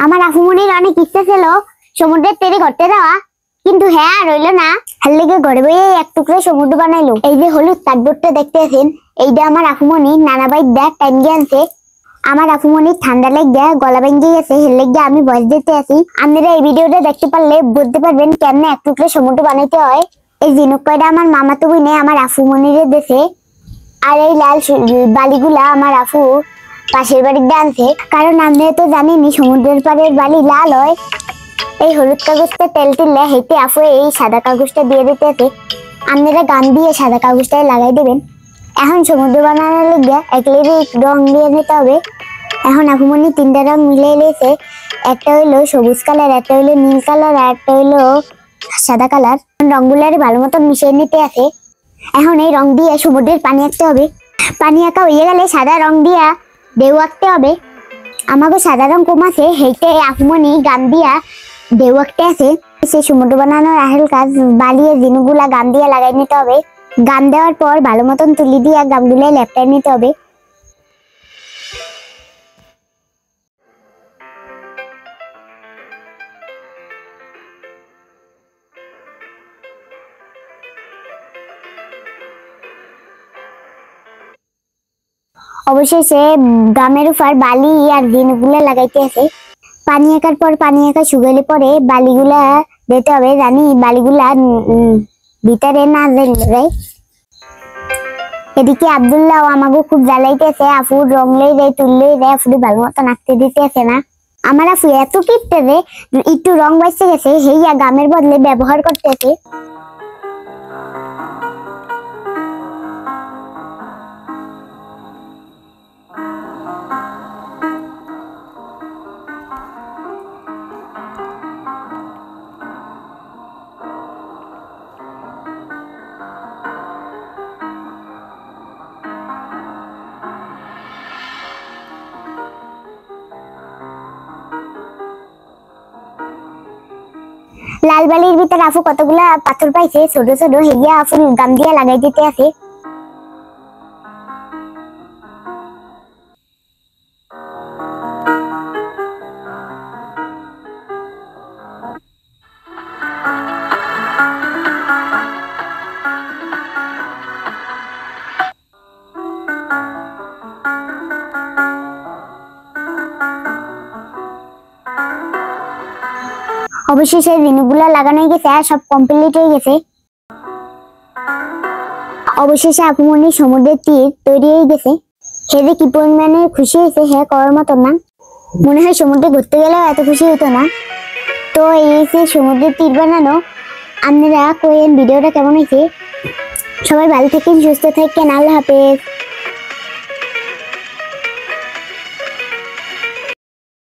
আমার আফুমনির অনেক ইচ্ছা ছিল সমুদ্রের তীরে ঘুরতে যাওয়া, কিন্তু হ্যাঁ রইল না। হার লেগে ঘরে বইয়ে এক টুকরো সমুদ্র বানাইলো। এই যে হলুদ কার্ডবোর্ডটা দেখতে আছেন, এইটা আমার আফুমনি নানা বাইক দেখ টাইম গিয়ে আনছে। আমার আফুমনির ঠান্ডা লেগে গলা ভেঙে গেছে, হের লেগে আমি ভয়েস দিতে আছি। আপনারা এই ভিডিওটা দেখতে পারলে বুঝতে পারবেন কেমনে এক টুকরো সমুদ্র বানাইতে হয়। এই ঝিনুক কয়টা আমার মামাতো বোনে আমার আফুমনিরে দেশে, আর এই লাল বালিগুলা আমার আফু পাশের বাড়ির আনছে। কারণ আপনারা তো জানেনই সমুদ্রের পাড়ের বালি লাল হয়। এই হলুদ কাগজটা তেল তুললে হেঁটে আফু এই সাদা কাগজটা দিয়ে দিতে আছে। আপনারা গান দিয়ে সাদা কাগজটা লাগাই দেবেন। এখন সমুদ্র বানানোর লেগে এক লেগে রং দিয়ে নিতে হবে। এখন আফুমনি তিনটা রং মিলে এলেছে, একটা হইলো সবুজ কালার, একটা হইলো নীল কালার, আর একটা হইলো সাদা কালার। রংগুলার ভালো মতো মিশিয়ে নিতে আছে। এখন এই রং দিয়ে সমুদ্রের পানি আঁকতে হবে। পানি আঁকা হয়ে গেলে সাদা রং দিয়া ঢেউ আঁকতে হবে। আমাকে সাদা রং কমাছে, হেঁটে আফুমনি গান দিয়া ঢেউ আঁকতে আছে। সে সমুদ্র বানানোর আসল কাজ বালিয়ে জিনুগুলা গান দিয়ে লাগাই নিতে হবে। গান দেওয়ার পর ভালো মতন তুলি দিয়ে গামগুলাই লেপটাই নিতে হবে। অবশেষে গামের উপর বালি আর জিনুগুলা লাগাইতে আছে। পানি আঁকার পর পানি আঁকা শুকাইলে পরে বালিগুলা দিতে হবে, জানি বালিগুলা ভিতরে না যায়। এদিকে আব্দুল্লাহ আমাকে খুব জ্বালাইতেছে, আফু রং লই যায় তুললেই যায়, আফু ভালো মতো আঁকতে দিতেছে না। আমার আফু এত কিপটে যে একটু রং বাইসে গেছে, হেইয়া গামের বদলে ব্যবহার করতেছে। লাল বালির ভিতরে আফু কতগুলা পাথর পাইছে ছোট ছোট, হেইয়া আফু গাম দিয়া লাগাই দিতে আছে। অবশেষে জিনিসগুলা লাগানো হয়ে গেছে, আর সব কমপ্লিট হয়ে গেছে। অবশেষে আফুমনি সমুদ্রের তীর তৈরি হয়ে গেছে। হে যে কি পরিমাণে খুশি হয়েছে হ্যাঁ করার মতন না। মনে হয় সমুদ্রে ঘুরতে গেলেও এত খুশি হতো না। তো এই যে সমুদ্রের তীর বানানো। আপনারা কোয়েন ভিডিওটা কেমন হয়েছে? সবাই ভালো থাকেন, সুস্থ থাকেন, আল্লাহ হাফেজ।